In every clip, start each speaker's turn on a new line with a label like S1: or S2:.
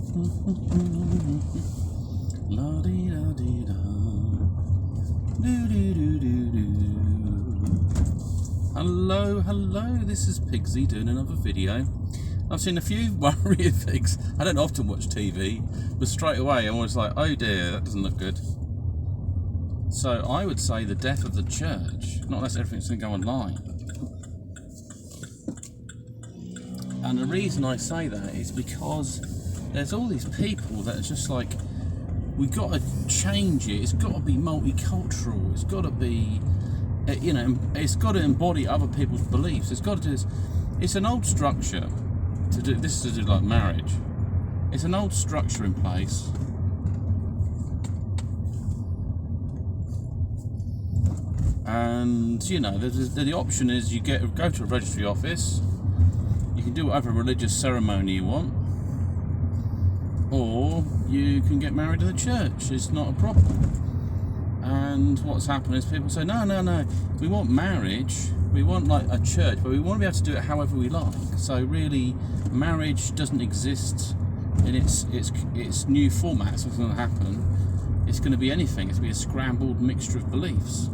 S1: La dee da dee da. Do do do do do. Hello, this is Pigsy doing another video. I've seen a few worrying things. I don't often watch TV, but straight away I was like, oh dear, that doesn't look good. So I would say the death of the church, not unless everything's going to go online. And the reason I say that is because there's all these people that are just like, we've got to change it. It's got to be multicultural. It's got to be, it's got to embody other people's beliefs. It's got to do this. It's an old structure to do this, to do like marriage. It's an old structure in place. And the option is you go to a registry office. You can do whatever religious ceremony you want, or you can get married in the church. It's not a problem. And what's happened is people say, no, we want marriage, we want like a church, but we want to be able to do it however we like. So really, marriage doesn't exist in its new format. So what's going to happen? It's going to be anything. It's going to be a scrambled mixture of beliefs.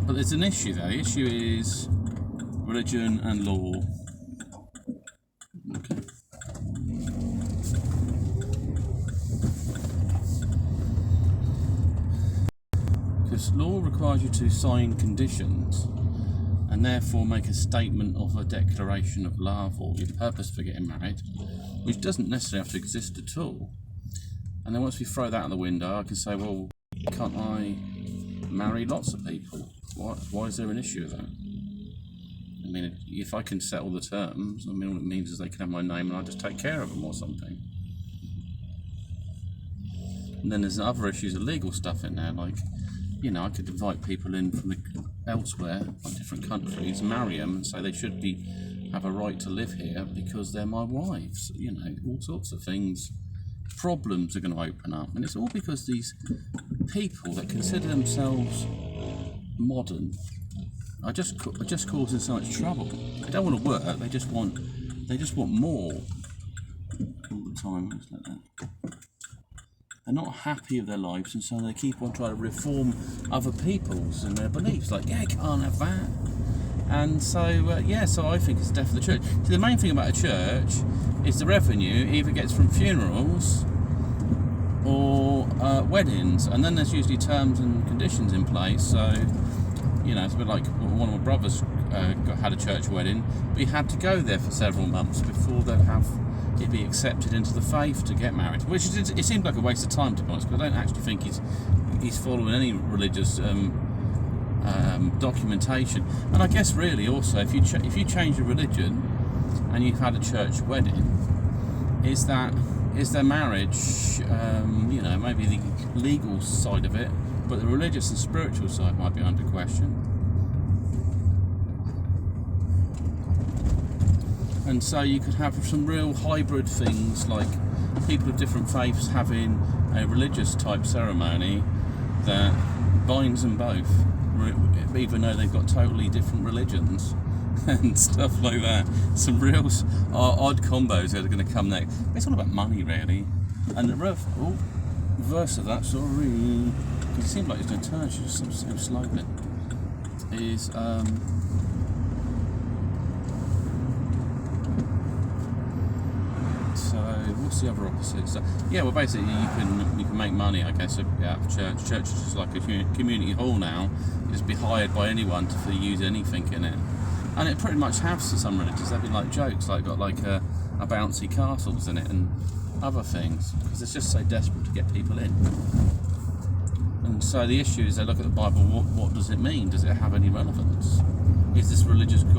S1: But there's an issue there. The issue is religion and law. Okay. Because law requires you to sign conditions and therefore make a statement of a declaration of love or your purpose for getting married, which doesn't necessarily have to exist at all. And then once we throw that out the window, I can say, well, can't I marry lots of people? Why is there an issue with that? I mean, if I can settle the terms, all it means is they can have my name and I'll just take care of them or something. And then there's other issues of legal stuff in there, like, I could invite people in from elsewhere, like different countries, marry them and say they should have a right to live here because they're my wives. All sorts of things. Problems are going to open up, and it's all because these people that consider themselves modern are just causing so much trouble. They don't want to work. They just want more all the time. Just like that. They're not happy with their lives, and so they keep on trying to reform other people's and their beliefs. Like, I can't have that. And so, so I think it's the death of the church. See, the main thing about a church is the revenue either gets from funerals or weddings, and then there's usually terms and conditions in place. So, it's a bit like one of my brothers had a church wedding, but he had to go there for several months before he'd be accepted into the faith to get married, which it seemed like a waste of time, to be honest, because I don't actually think he's following any religious documentation. And I guess really also, if you change your religion and you've had a church wedding, is their marriage, maybe the legal side of it, but the religious and spiritual side might be under question. And so you could have some real hybrid things, like people of different faiths having a religious type ceremony that binds them both, even though they've got totally different religions and stuff like that. Some real odd combos that are going to come next. It's all about money, really. And the reverse of that, sorry, because it seemed like it's going to turn just so slowly, is so what's the other opposite? So, basically you can make money, I guess, out of church. Church is just like a community hall now. You just be hired by anyone to use anything in it. And it pretty much has to some religions. They've been like jokes, like got like a bouncy castles in it and other things, because it's just so desperate to get people in. And so the issue is, they look at the Bible. What does it mean? Does it have any relevance? Is this religion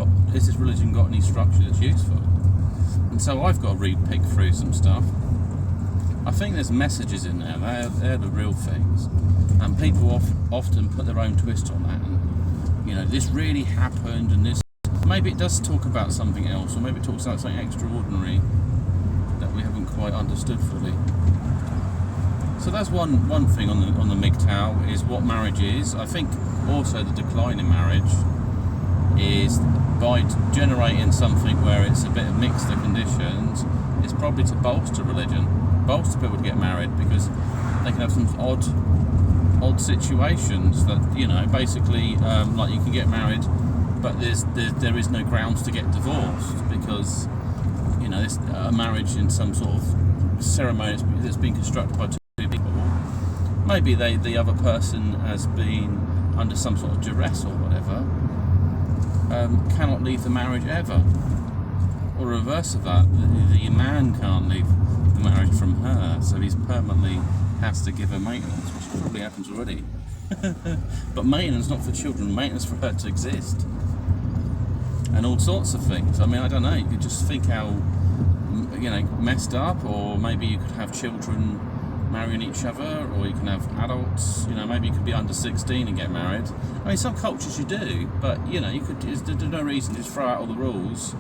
S1: got any structure that's useful? And so I've got to pick through some stuff. I think there's messages in there. They're the real things, and people often put their own twist on that. And, this really happened, and this. Maybe it does talk about something else, or maybe it talks about something extraordinary that we haven't quite understood fully. So that's one thing on the MGTOW, is what marriage is. I think also the decline in marriage is by generating something where it's a bit of mixed the conditions, it's probably to bolster religion, bolster people to get married, because they can have some odd situations that, you know, basically like you can get married, but there is no grounds to get divorced, because, you know, this a marriage in some sort of ceremony that's been constructed by two people. Maybe the other person has been under some sort of duress or whatever, cannot leave the marriage ever, or reverse of that, the man can't leave the marriage from her, so he's permanently has to give her maintenance, which probably happens already. But maintenance not for children, maintenance for her to exist, and all sorts of things. I mean, I don't know, you could just think how, you know, messed up, or maybe you could have children marrying each other, or you can have adults, you know, maybe you could be under 16 and get married. I mean, some cultures you do, but, you know, you could, there's no reason to just throw out all the rules,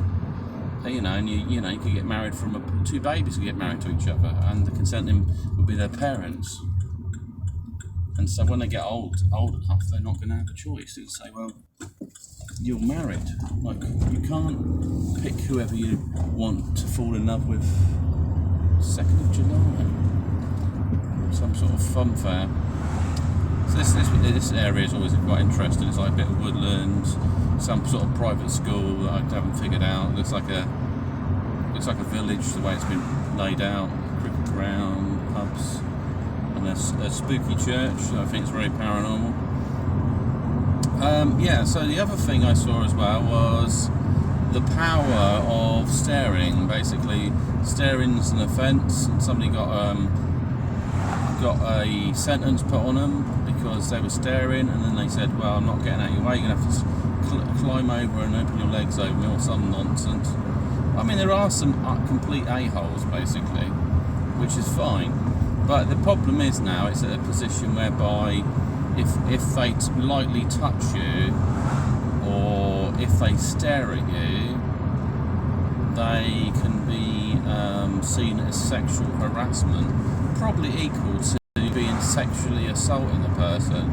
S1: you know, and you know, you could get married from two babies could get married to each other, and the consenting would be their parents. And so when they get old enough, they're not going to have a choice. They'll say, well, you're married. Like, you can't pick whoever you want to fall in love with 2nd of July. Some sort of fun fair. So this area is always quite interesting. It's like a bit of woodland, some sort of private school that I haven't figured out. It looks like a village the way it's been laid out. Cricket ground, pubs, and there's a spooky church. I think it's very paranormal. Yeah. So the other thing I saw as well was the power of staring. Basically, staring's an offence, and somebody got a sentence put on them because they were staring, and then they said, well, I'm not getting out of your way, you're going to have to climb over and open your legs over me, or some nonsense. I mean, there are some complete a-holes, basically, which is fine, but the problem is now it's at a position whereby if they lightly touch you, or if they stare at you, they can be seen as sexual harassment, probably equal to being sexually assaulting the person.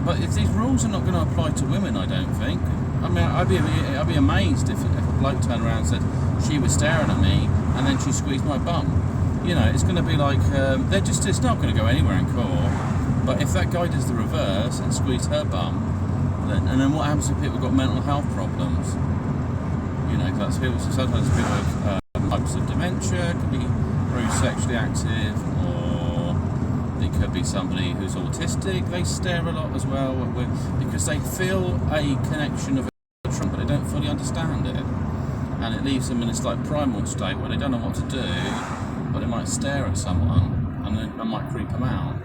S1: But if these rules are not going to apply to women, I don't think. I mean, I'd be amazed if a bloke turned around and said she was staring at me and then she squeezed my bum. You know, it's going to be like it's not going to go anywhere in court. But if that guy does the reverse and squeezes her bum, then what happens if people have got mental health problems? You know, that's people. Sometimes people have types of dementia, can be very sexually active, or it could be somebody who's autistic. They stare a lot as well because they feel a connection of attraction, but they don't fully understand it, and it leaves them in this like primal state where they don't know what to do, but they might stare at someone and then it might creep them out.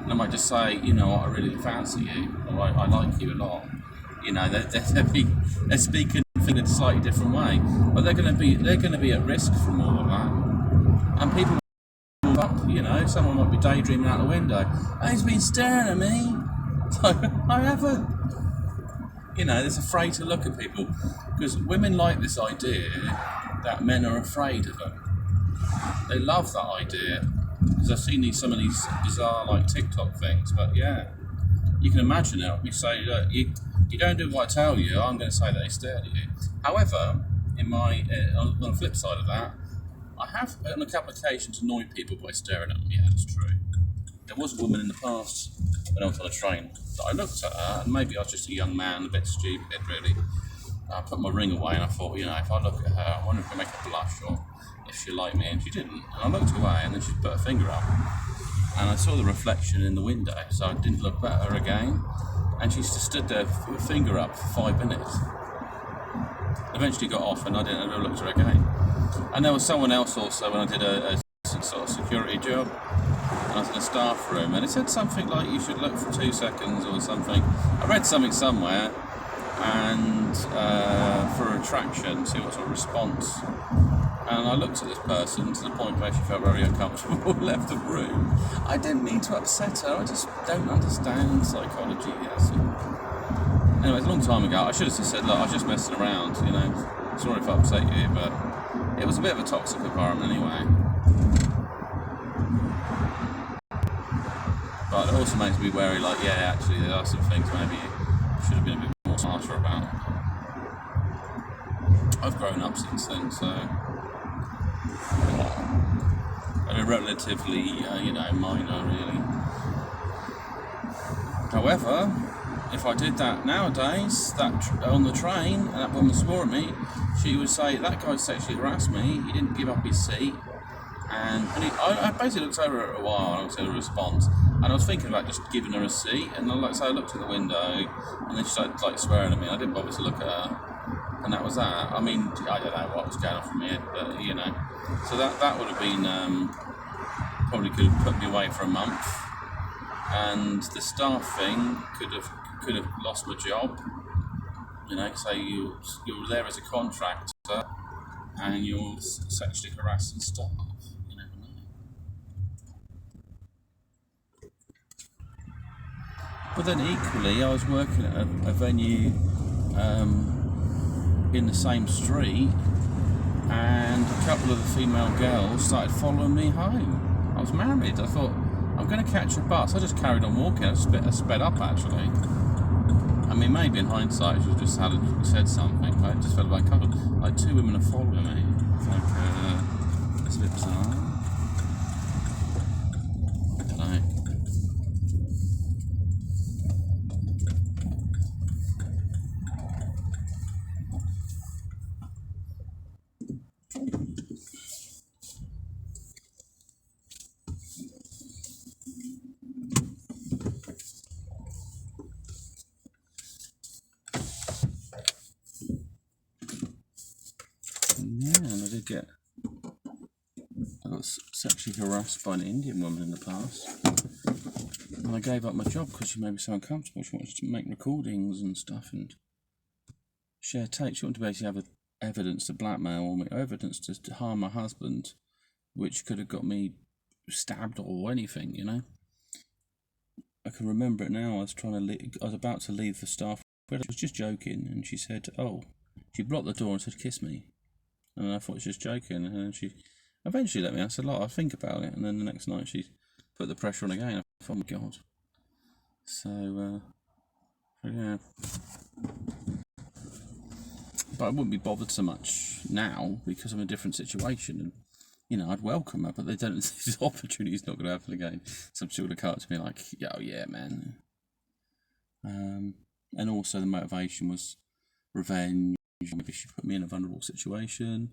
S1: And they might just say, you know what, I really fancy you, or I like you a lot. You know, they're speaking in a slightly different way, but they're going to be at risk from all of that. And people, you know, someone might be daydreaming out the window. Oh, he's been staring at me. So I haven't. You know, they're afraid to look at people because women like this idea that men are afraid of them. They love that idea because I've seen some of these bizarre like TikTok things. But yeah, you can imagine it. We say, look, you don't do what I tell you, I'm going to say that they stared at you. However, on the flip side of that, I have on a couple of occasions annoyed people by staring at them. Yeah, that's true. There was a woman in the past when I was on a train that I looked at her, and maybe I was just a young man, a bit stupid really. I put my ring away and I thought, you know, if I look at her, I wonder if I make her blush or if she liked me, and she didn't. And I looked away and then she put her finger up. And I saw the reflection in the window, so I didn't look at her again. And she just stood there with her finger up for 5 minutes. Eventually got off and I never looked at her again. And there was someone else also when I did a sort of security job. And I was in a staff room and it said something like you should look for 2 seconds or something. I read something somewhere and for attraction, see what sort of response. And I looked at this person to the point where she felt very uncomfortable, left the room. I didn't mean to upset her, I just don't understand psychology, yes. Anyway, it's a long time ago. I should have just said, look, I was just messing around, you know. Sorry if I upset you, but it was a bit of a toxic environment anyway. But it also makes me wary, like, yeah, actually, there are some things maybe you should have been a bit more smarter about. I've grown up since then, so and a relatively, minor really. However, if I did that nowadays, on the train, and that woman swore at me, she would say, that guy sexually harassed me, he didn't give up his seat, and I basically looked over at her a while, and I was in a response, and I was thinking about just giving her a seat, and I looked at the window, and then she started swearing at me, and I didn't bother to look at her, and that was that. I mean, I don't know what was going on from here, but so that would have been, probably could have put me away for a month. And the staff thing could have lost my job. So you're there as a contractor and you're sexually harassing staff. You never know. But then equally, I was working at a venue in the same street, and a couple of the female girls started following me home. I was married. I thought, I'm going to catch a bus. I just carried on walking. I sped up, actually. I mean, maybe in hindsight, I should have just said something, but I just felt like two women are following me. It's a bit bizarre. I don't know. Yeah, and I got sexually harassed by an Indian woman in the past. And I gave up my job because she made me so uncomfortable. She wanted to make recordings and stuff and share tapes. She wanted to basically have evidence to blackmail me, evidence to harm my husband, which could have got me stabbed or anything, I can remember it now. I was about to leave the staff. She was just joking, and she said, she blocked the door and said, kiss me. And I thought she was just joking, and then she eventually let me. I said, I'll think about it. And then the next night she put the pressure on again. I thought, oh my God. So, yeah. But I wouldn't be bothered so much now because I'm in a different situation. And, I'd welcome her, but they don't. This opportunity's not going to happen again. Some sort of come up to me like, oh yeah, man. And also the motivation was revenge. Maybe she put me in a vulnerable situation,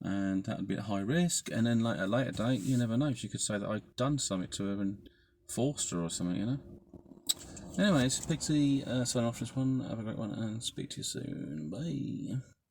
S1: and that would be at high risk. And then at a later date, you never know. She could say that I'd done something to her and forced her or something, Anyways, Pixie, sign off this one. Have a great one, and speak to you soon. Bye.